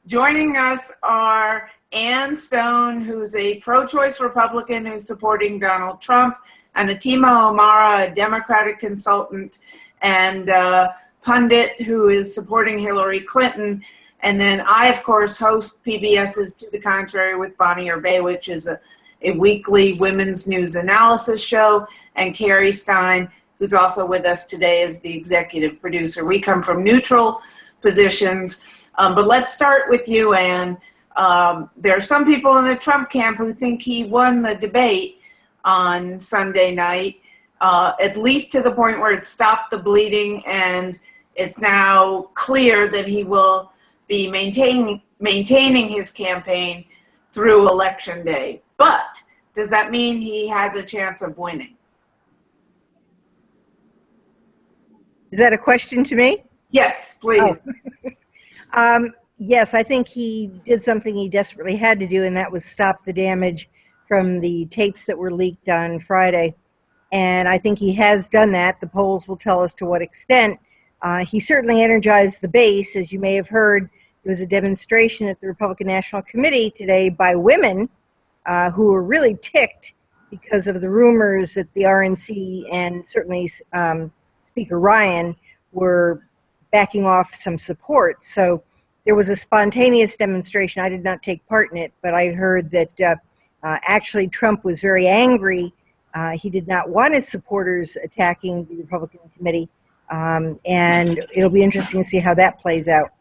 Joining us are Ann Stone, who's a pro-choice Republican who's supporting Donald Trump, and Atima Omara, a Democratic consultant and pundit who is supporting Hillary Clinton. And then I, of course, host PBS's To the Contrary with Bonnie Erbe, which is a weekly women's news analysis show, and Cari Stein, who's also with us today as the executive producer. We come from neutral positions, but let's start with you, Ann. There are some people in the Trump camp who think he won the debate on Sunday night, at least to the point where it stopped the bleeding, and it's now clear that he will be maintaining his campaign through Election Day. But does that mean he has a chance of winning? Is that a question to me? Yes, please. Oh. Yes, I think he did something he desperately had to do, and that was stop the damage from the tapes that were leaked on Friday. And I think he has done that. The polls will tell us to what extent. He certainly energized the base. As you may have heard, there was a demonstration at the Republican National Committee today by women who were really ticked because of the rumors that the RNC and certainly Speaker Ryan were backing off some support. So there was a spontaneous demonstration. I did not take part in it, but I heard that actually Trump was very angry. He did not want his supporters attacking the Republican committee, and it'll be interesting to see how that plays out.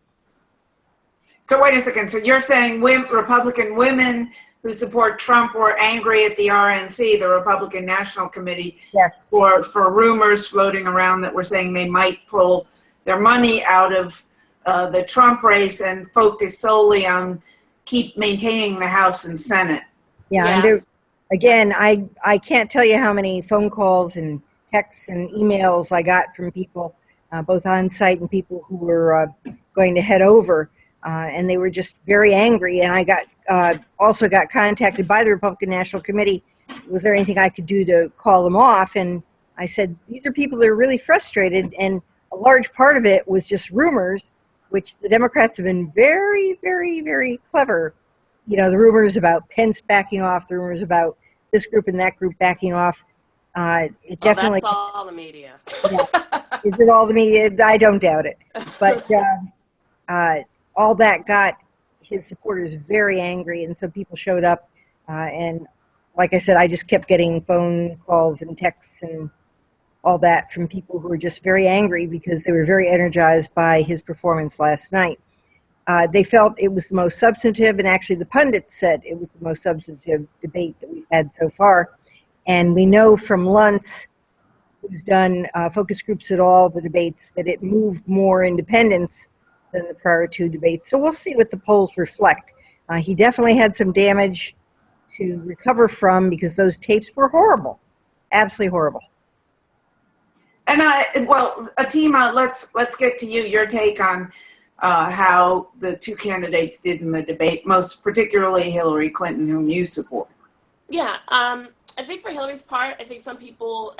So wait a second. So you're saying Republican women who support Trump were angry at the RNC, the Republican National Committee, yes, for rumors floating around that were saying they might pull their money out of the Trump race and focus solely on keep maintaining the House and Senate. Yeah. And there, again, I can't tell you how many phone calls and texts and emails I got from people, both on site and people who were going to head over, and they were just very angry. And I also got contacted by the Republican National Committee. Was there anything I could do to call them off? And I said, these are people that are really frustrated, and a large part of it was just rumors, which the Democrats have been very, very, very clever. You know, the rumors about Pence backing off, the rumors about this group and that group backing off. It definitely. That's all the media. Yeah. Is it all the media? I don't doubt it. But all that got his supporters very angry, and so people showed up. And like I said, I just kept getting phone calls and texts and all that from people who were just very angry because they were very energized by his performance last night. They felt it was the most substantive, and actually the pundits said it was the most substantive debate that we've had so far. And we know from Luntz, who's done focus groups at all the debates, that it moved more independents than the prior two debates. So we'll see what the polls reflect. He definitely had some damage to recover from because those tapes were horrible, absolutely horrible. And well, Atima, let's get to you. Your take on how the two candidates did in the debate, most particularly Hillary Clinton, whom you support. Yeah, I think for Hillary's part, I think some people,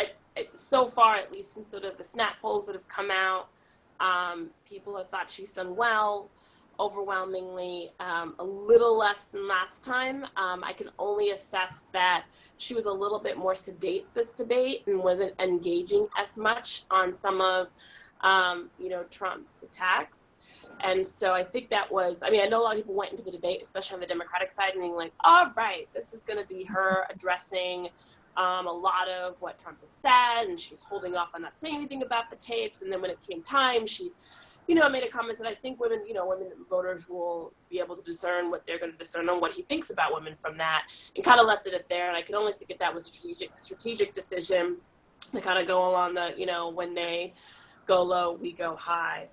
so far at least in sort of the snap polls that have come out, people have thought she's done well, overwhelmingly, a little less than last time. I can only assess that she was a little bit more sedate this debate and wasn't engaging as much on some of, Trump's attacks. And so I think that was, I know a lot of people went into the debate, especially on the Democratic side, and being like, all right, this is going to be her addressing a lot of what Trump has said, and she's holding off on not saying anything about the tapes. And then when it came time, she made a comment that I think women voters will be able to discern what they're going to discern on what he thinks about women from that, and kind of left it at there. And I can only think that was a strategic decision to kind of go along the, when they go low, we go high.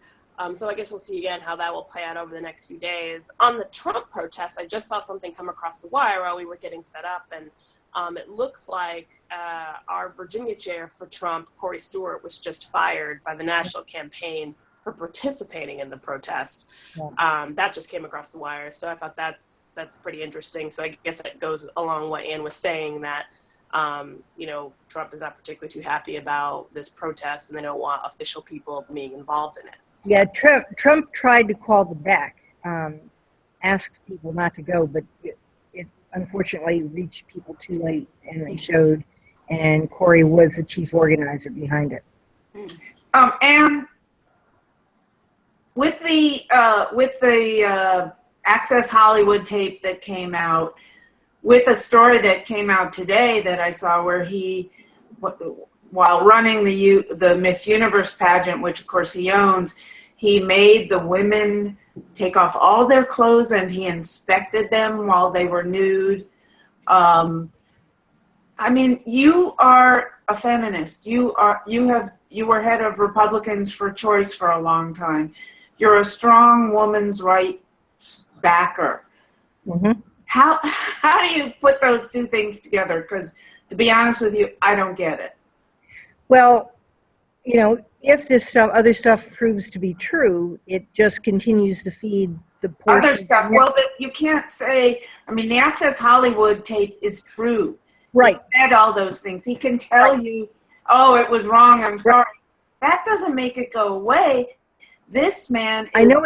So I guess we'll see again how that will play out over the next few days. On the Trump protest, I just saw something come across the wire while we were getting set up, and it looks like our Virginia chair for Trump, Corey Stewart, was just fired by the national campaign for participating in the protest. Yeah. That just came across the wire, so I thought that's pretty interesting. So I guess it goes along what Ann was saying, that Trump is not particularly too happy about this protest, and they don't want official people being involved in it. Yeah, Trump tried to call them back. asked people not to go, but it unfortunately reached people too late, and they showed. And Cari was the chief organizer behind it. And with the Access Hollywood tape that came out, with a story that came out today that I saw where he, while running the Miss Universe pageant, which of course he owns, he made the women take off all their clothes and he inspected them while they were nude. I mean, you are a feminist. You were head of Republicans for Choice for a long time. You're a strong woman's rights backer. Mm-hmm. How do you put those two things together? Because to be honest with you, I don't get it. Well, you know, if this other stuff proves to be true, it just continues to feed the portion. Other stuff. Well, you can't say. I mean, the Access Hollywood tape is true. Right. He said all those things. He can tell you, "Oh, it was wrong. I'm sorry." That doesn't make it go away. This man. I know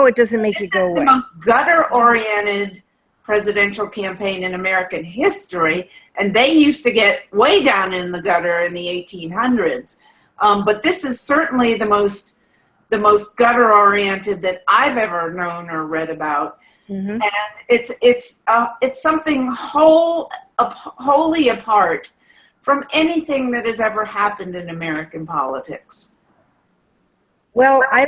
it doesn't make it go away. This is the most gutter-oriented presidential campaign in American history, and they used to get way down in the gutter in the 1800s. But this is certainly the most gutter-oriented that I've ever known or read about. Mm-hmm. And it's something wholly apart from anything that has ever happened in American politics. Well, I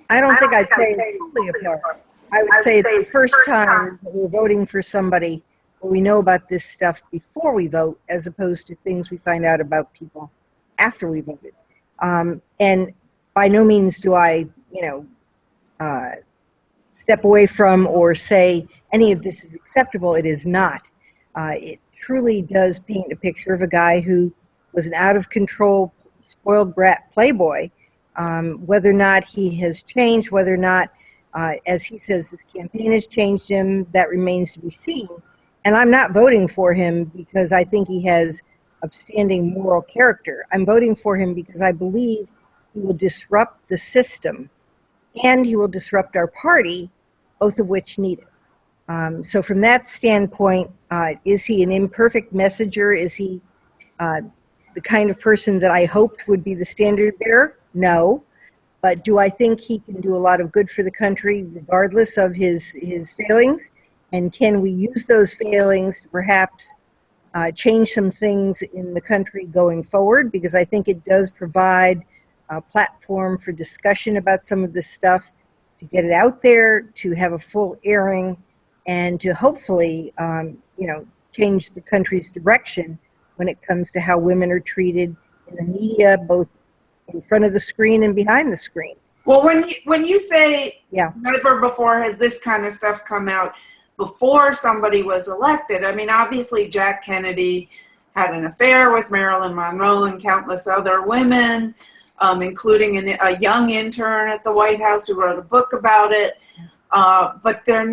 don't think I'd say it's wholly apart. I would say it's the first time that we're voting for somebody where we know about this stuff before we vote, as opposed to things we find out about people after we voted. And by no means do I, step away from or say any of this is acceptable. It is not. It truly does paint a picture of a guy who was an out-of-control, spoiled brat playboy. Whether or not he has changed, whether or not, as he says, this campaign has changed him, that remains to be seen. And I'm not voting for him because I think he has upstanding moral character. I'm voting for him because I believe he will disrupt the system and he will disrupt our party, both of which need it. So from that standpoint, is he an imperfect messenger? Is he the kind of person that I hoped would be the standard bearer? No. But do I think he can do a lot of good for the country regardless of his failings? And can we use those failings to perhaps change some things in the country going forward? Because I think it does provide a platform for discussion about some of this stuff, to get it out there, to have a full airing, and to hopefully, change the country's direction when it comes to how women are treated in the media, both in front of the screen and behind the screen. Well, when you say never before has this kind of stuff come out before somebody was elected, I mean, obviously Jack Kennedy had an affair with Marilyn Monroe and countless other women, including a young intern at the White House who wrote a book about it. But there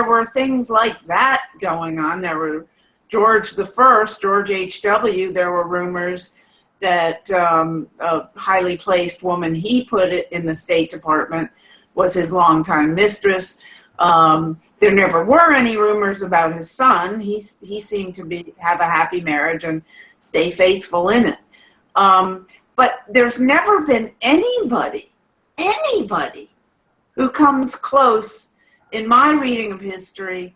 were things like that going on. There were George H.W., there were rumors that a highly placed woman he put it in the State Department was his longtime mistress. There never were any rumors about his son. He seemed to have a happy marriage and stay faithful in it. But there's never been anybody who comes close, in my reading of history,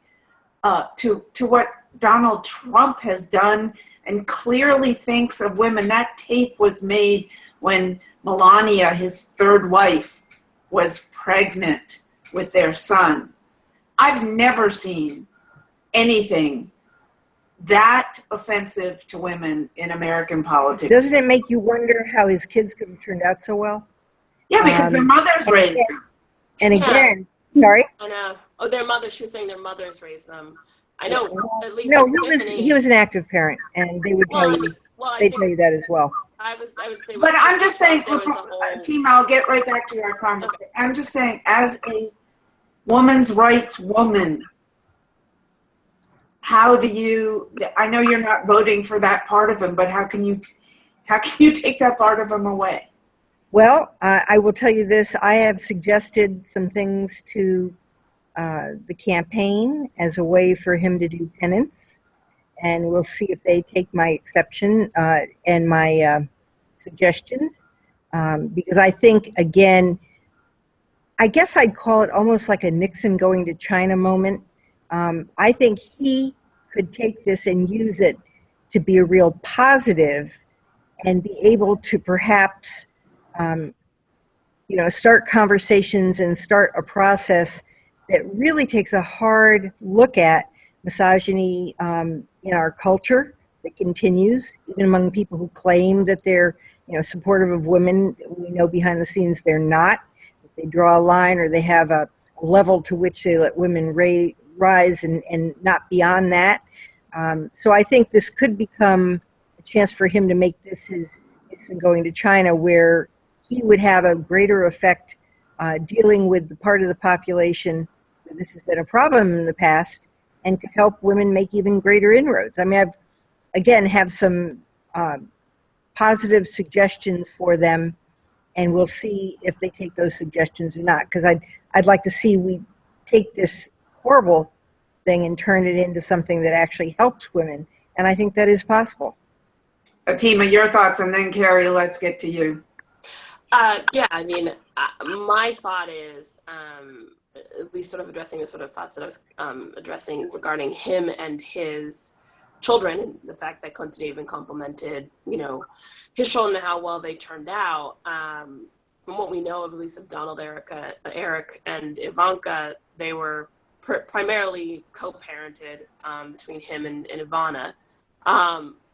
to what Donald Trump has done and clearly thinks of women. That tape was made when Melania, his third wife, was pregnant with their son. I've never seen anything that offensive to women in American politics. Doesn't it make you wonder how his kids could have turned out so well? Yeah, because their mothers raised them. And again, sorry? I know. Oh, their mothers, she was saying their mothers raised them. I know, at least. No, he was an active parent, and they would tell you that as well. I would say. But I'm just saying, Atima, I'll get right back to you, I promise. Okay. I'm just saying, as a woman's rights woman, how do you? I know you're not voting for that part of him, but how can you take that part of him away? Well, I will tell you this. I have suggested some things to the campaign as a way for him to do penance, and we'll see if they take my exception and my suggestions. Because I think, again, I guess I'd call it almost like a Nixon going to China moment. I think he could take this and use it to be a real positive and be able to perhaps, start conversations and start a process that really takes a hard look at misogyny in our culture that continues, even among people who claim that they're, supportive of women. We know behind the scenes they're not. They draw a line, or they have a level to which they let women rise and not beyond that. So I think this could become a chance for him to make this his going to China, where he would have a greater effect dealing with the part of the population where this has been a problem in the past, and could help women make even greater inroads. I mean, have some positive suggestions for them, and we'll see if they take those suggestions or not. Because I'd like to see we take this horrible thing and turn it into something that actually helps women, and I think that is possible. Atima, your thoughts, and then Cari, let's get to you. Yeah, I mean, my thought is, at least sort of addressing the sort of thoughts that I was addressing regarding him and his children, and the fact that Clinton even complimented, his children and how well they turned out. From what we know, at least of Donald, Eric, and Ivanka, they were primarily co-parented between him and Ivana.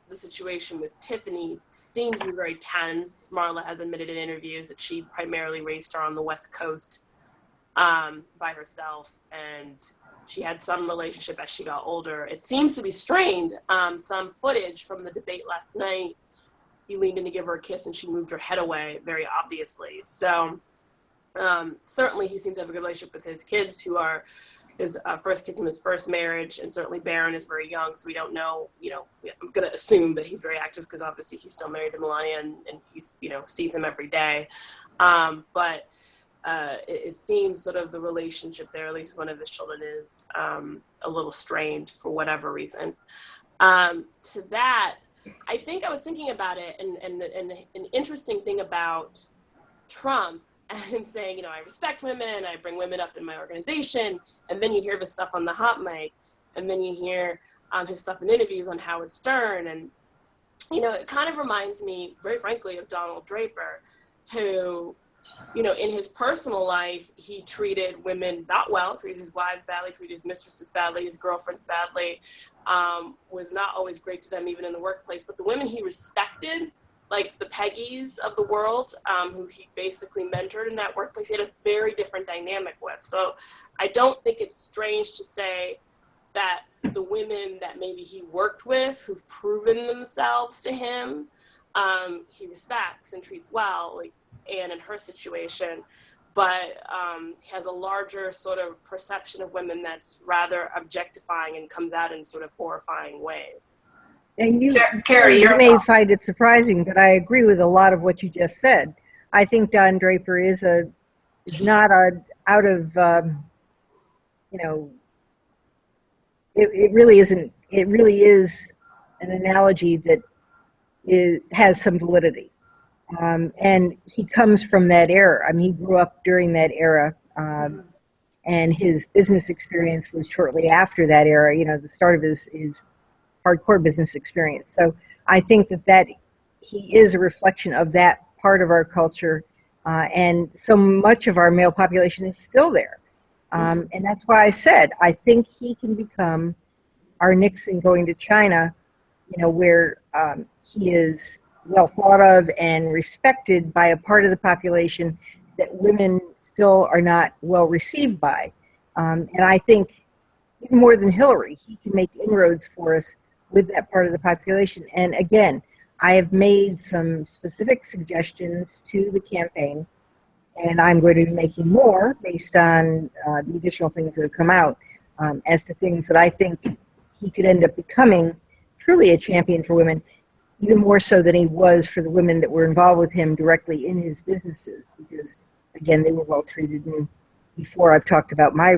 The situation with Tiffany seems to be very tense. Marla has admitted in interviews that she primarily raised her on the West Coast by herself, and she had some relationship as she got older. It seems to be strained. Some footage from the debate last night, he leaned in to give her a kiss and she moved her head away, very obviously. So certainly he seems to have a good relationship with his kids, who are his first kids in his first marriage, and certainly Barron is very young, so we don't know, I'm going to assume that he's very active because obviously he's still married to Melania and he's, sees him every day. But it seems sort of the relationship there, at least one of his children, is a little strained for whatever reason. To that, I think I was thinking about it, and an interesting thing about Trump and saying, I respect women, I bring women up in my organization, and then you hear this stuff on the hot mic, and then you hear his stuff in interviews on Howard Stern, and, it kind of reminds me, very frankly, of Donald Draper, who, in his personal life, he treated women not well, treated his wives badly, treated his mistresses badly, his girlfriends badly, was not always great to them, even in the workplace. But the women he respected, like the Peggies of the world, who he basically mentored in that workplace, he had a very different dynamic with. So I don't think it's strange to say that the women that maybe he worked with, who've proven themselves to him, he respects and treats well, like Anne in her situation, but he has a larger sort of perception of women that's rather objectifying and comes out in sort of horrifying ways. And you, Cari, you may find it surprising, but I agree with a lot of what you just said. I think Don Draper is not out of, it really isn't. It really is an analogy that has some validity. And he comes from that era. I mean, he grew up during that era, and his business experience was shortly after that era, the start of his hardcore business experience. So I think that he is a reflection of that part of our culture, and so much of our male population is still there. And that's why I said, I think he can become our Nixon going to China, where he is well thought of and respected by a part of the population that women still are not well received by. And I think even more than Hillary, he can make inroads for us with that part of the population. And again, I have made some specific suggestions to the campaign, and I'm going to be making more based on the additional things that have come out as to things that I think he could end up becoming truly a champion for women. even more so than he was for the women that were involved with him directly in his businesses, because again, they were well treated. And before, I've talked about my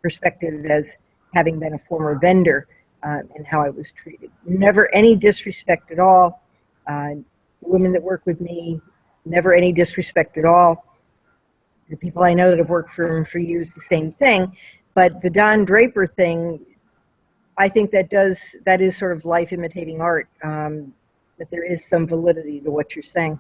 perspective as having been a former vendor and how I was treated. Never any disrespect at all. The women that work with me, never any disrespect at all. The people I know that have worked for him for years, the same thing. But the Don Draper thing, I think that is sort of life imitating art. That there is some validity to what you're saying.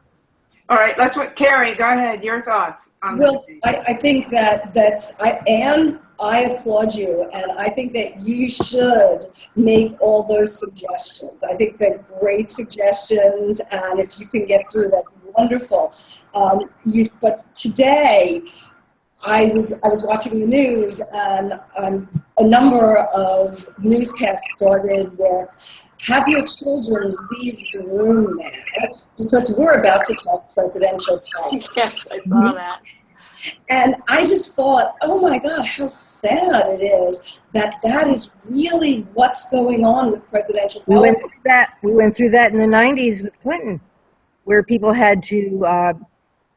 All right, Cari, go ahead. Your thoughts on Well, I think Anne, I applaud you, and I think that you should make all those suggestions. I think they're great suggestions, and if you can get through, that'd be wonderful. But today, I was watching the news, and a number of newscasts started with, "Have your children leave the room now, because we're about to talk presidential politics." Yes, I saw that. And I just thought, oh my God, how sad it is that is really what's going on with presidential politics. We went through that in the 90s with Clinton, where people had to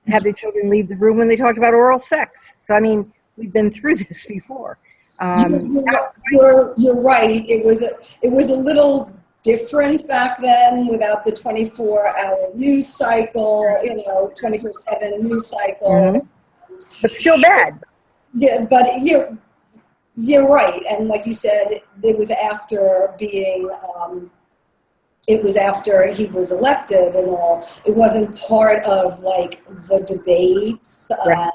have their children leave the room when they talked about oral sex. So, I mean, we've been through this before. You're right. It was a little different back then without the 24-hour news cycle, 24/7 news cycle. Mm-hmm. But still bad. Yeah, but you're right. And like you said, it was after he was elected and all. It wasn't part of like the debates. Right.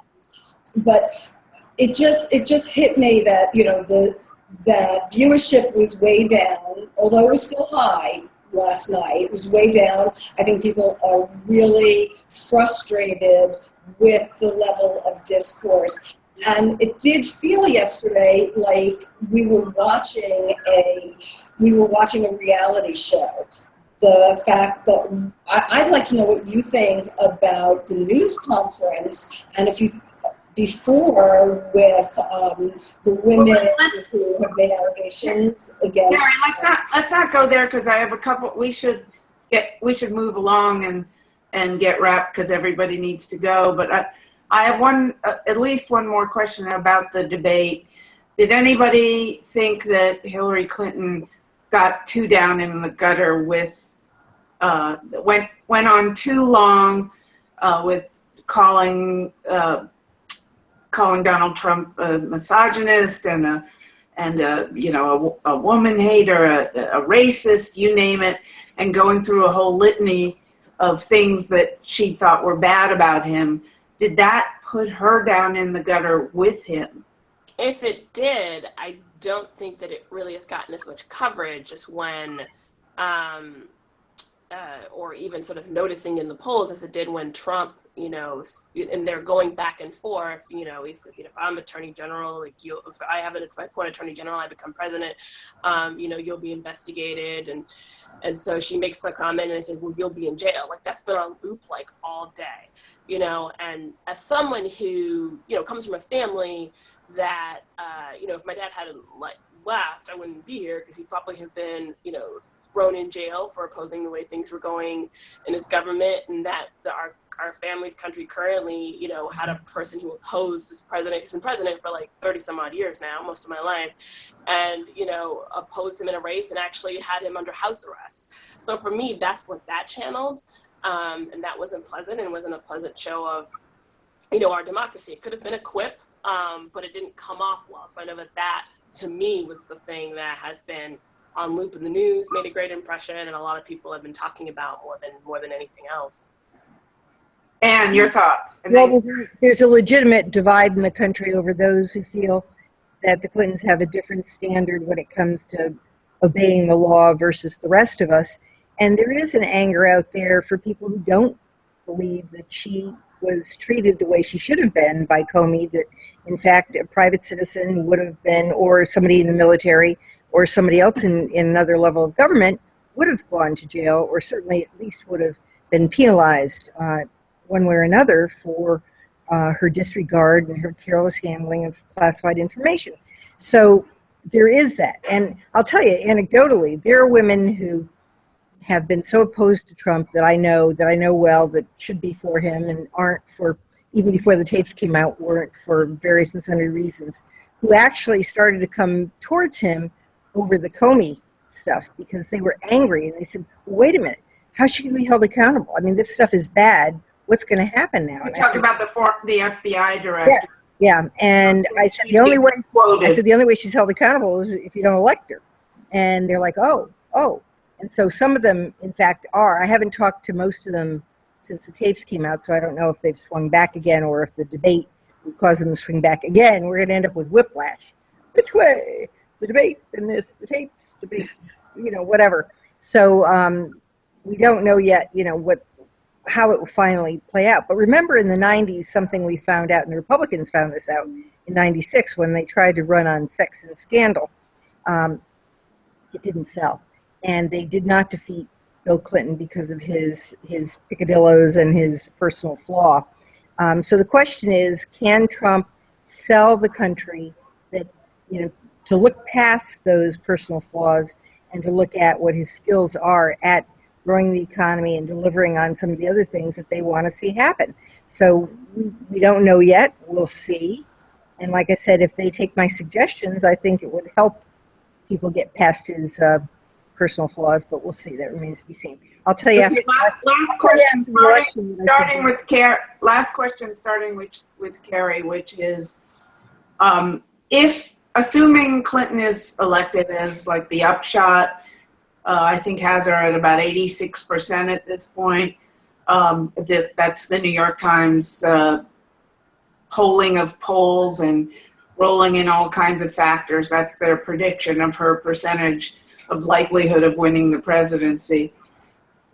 But it just hit me that, that viewership was way down, although it was still high last night. It was way down. I think people are really frustrated with the level of discourse. And it did feel yesterday like we were watching a reality show. The fact that I'd like to know what you think about the news conference, and if you before with the women who have made allegations against. Cari, let's not go there, because I have a couple. We should move along and get wrapped, because everybody needs to go. But I have at least one more question about the debate. Did anybody think that Hillary Clinton got too down in the gutter with went on too long with calling Donald Trump a misogynist and a woman hater, a racist, you name it, and going through a whole litany of things that she thought were bad about him? Did that put her down in the gutter with him? If it did, I don't think that it really has gotten as much coverage as when, or even sort of noticing in the polls as it did when Trump, and they're going back and forth, he says, if I'm attorney general, if I appoint attorney general, I become president, you'll be investigated. And so she makes the comment and I say, well, you'll be in jail. Like, that's been on loop like all day, and as someone who, comes from a family that, if my dad hadn't left, I wouldn't be here, because he'd probably have been, thrown in jail for opposing the way things were going in his government, and that our family's country currently, had a person who opposed this president, who's been president for like 30 some odd years now, most of my life, and, opposed him in a race and actually had him under house arrest. So for me, that's what that channeled. And that wasn't pleasant, and wasn't a pleasant show of, our democracy. It could have been a quip, but it didn't come off well. So I know that to me was the thing that has been on loop in the news, made a great impression, and a lot of people have been talking about more than anything else. And your thoughts? Well, there's a legitimate divide in the country over those who feel that the Clintons have a different standard when it comes to obeying the law versus the rest of us. And there is an anger out there for people who don't believe that she was treated the way she should have been by Comey, that in fact a private citizen would have been, or somebody in the military, or somebody else in another level of government would have gone to jail, or certainly at least would have been penalized one way or another for her disregard and her careless handling of classified information. So there is that. And I'll tell you, anecdotally, there are women who have been so opposed to Trump that I know well that should be for him and aren't for, even before the tapes came out, weren't for various and sundry reasons, who actually started to come towards him over the Comey stuff because they were angry and they said, wait a minute, how should he be held accountable? I mean, this stuff is bad. What's going to happen now? You talk about the FBI director. Yeah, and I said the only way she's held accountable is if you don't elect her. And they're like, oh. And so some of them, in fact, are. I haven't talked to most of them since the tapes came out, so I don't know if they've swung back again or if the debate will cause them to swing back again. We're going to end up with whiplash. Which way? The debate and the tapes, debate, whatever. So we don't know yet, how it will finally play out. But remember in the 90s, something we found out, and the Republicans found this out in 96 when they tried to run on Sex and Scandal. It didn't sell. And they did not defeat Bill Clinton because of his picadillos and his personal flaw. So the question is, can Trump sell the country that, to look past those personal flaws and to look at what his skills are at growing the economy and delivering on some of the other things that they want to see happen. So we don't know yet. We'll see. And like I said, if they take my suggestions, I think it would help people get past his personal flaws, but we'll see. That remains to be seen. I'll tell you after. Last question, starting with Cari. Last question, starting with Cari, which is, if assuming Clinton is elected as like the upshot, I think has her at about 86% at this point. That's the New York Times polling of polls and rolling in all kinds of factors. That's their prediction of her percentage of likelihood of winning the presidency.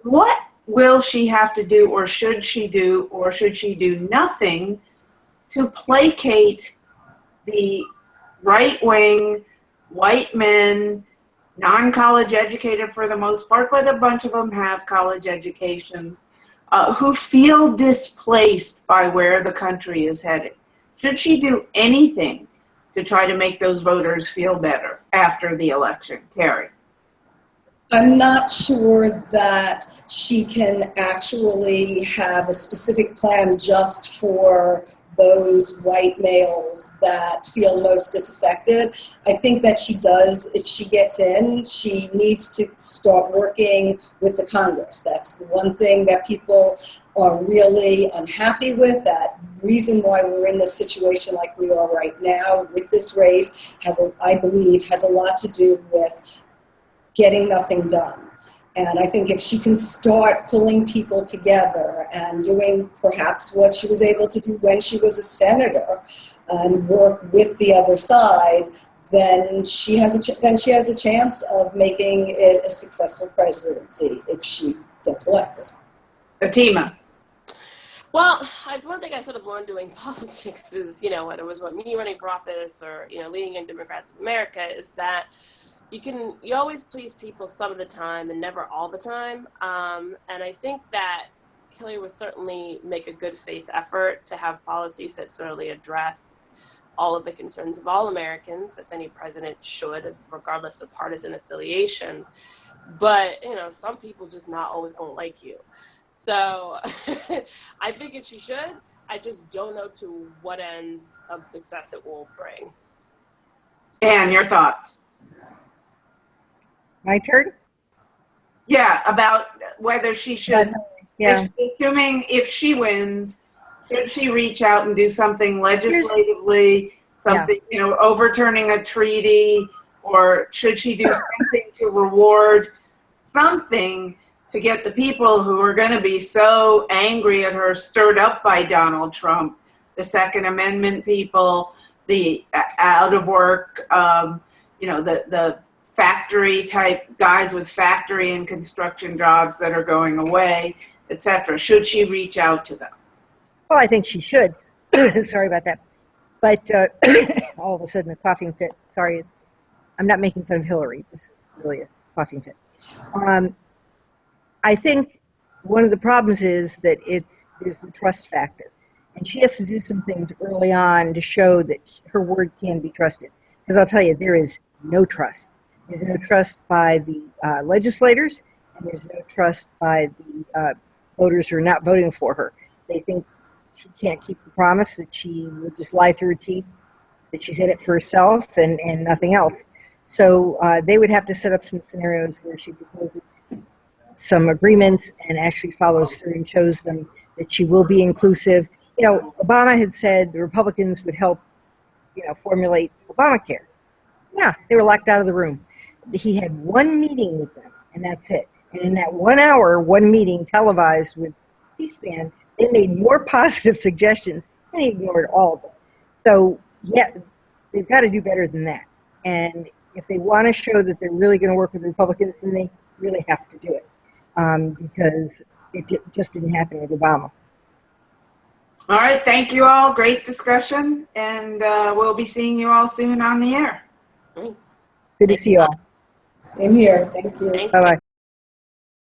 What will she have to do, or should she do nothing to placate the right-wing, white men, non-college educated for the most part, but a bunch of them have college educations, who feel displaced by where the country is headed? Should she do anything to try to make those voters feel better after the election? Cari. I'm not sure that she can actually have a specific plan just for those white males that feel most disaffected. I think that she does, if she gets in, she needs to start working with the Congress. That's the one thing that people are really unhappy with. That reason why we're in this situation like we are right now with this race I believe has a lot to do with getting nothing done. And I think if she can start pulling people together and doing perhaps what she was able to do when she was a senator and work with the other side, then she has a chance of making it a successful presidency if she gets elected. Atima. Well, one thing I sort of learned doing politics is, whether it was me running for office or, leading Young Democrats of America, is that you always please people some of the time and never all the time. And I think that Hillary would certainly make a good faith effort to have policies that certainly address all of the concerns of all Americans, as any president should, regardless of partisan affiliation. But, some people just not always gonna like you. So I figured she should. I just don't know to what ends of success it will bring. Anne, your thoughts? My turn? Yeah, about whether she should, assuming if she wins, should she reach out and do something legislatively, overturning a treaty, or should she do something to reward something to get the people who are going to be so angry at her, stirred up by Donald Trump, the Second Amendment people, the out of work, the factory type guys with factory and construction jobs that are going away, etc. Should she reach out to them? Well, I think she should. Sorry about that. But all of a sudden a coughing fit. Sorry, I'm not making fun of Hillary. This is really a coughing fit. I think one of the problems is that there's the trust factor. And she has to do some things early on to show that her word can be trusted. Because I'll tell you, there is no trust. There's no trust by the legislators, There's no trust by the voters who are not voting for her. They think she can't keep the promise, that she will just lie through her teeth, that she's in it for herself and nothing else. So they would have to set up some scenarios where she proposes some agreements and actually follows through and shows them that she will be inclusive. You know, Obama had said the Republicans would help, you know, formulate Obamacare. Yeah, they were locked out of the room. He had one meeting with them, and that's it. And in that 1 hour, one meeting televised with C-SPAN, they made more positive suggestions, and he ignored all of them. So, yeah, they've got to do better than that. And if they want to show that they're really going to work with Republicans, then they really have to do it, because it just didn't happen with Obama. All right, thank you all. Great discussion, and we'll be seeing you all soon on the air. Good to see you all. Same here. Thank you. Thank you. Bye-bye.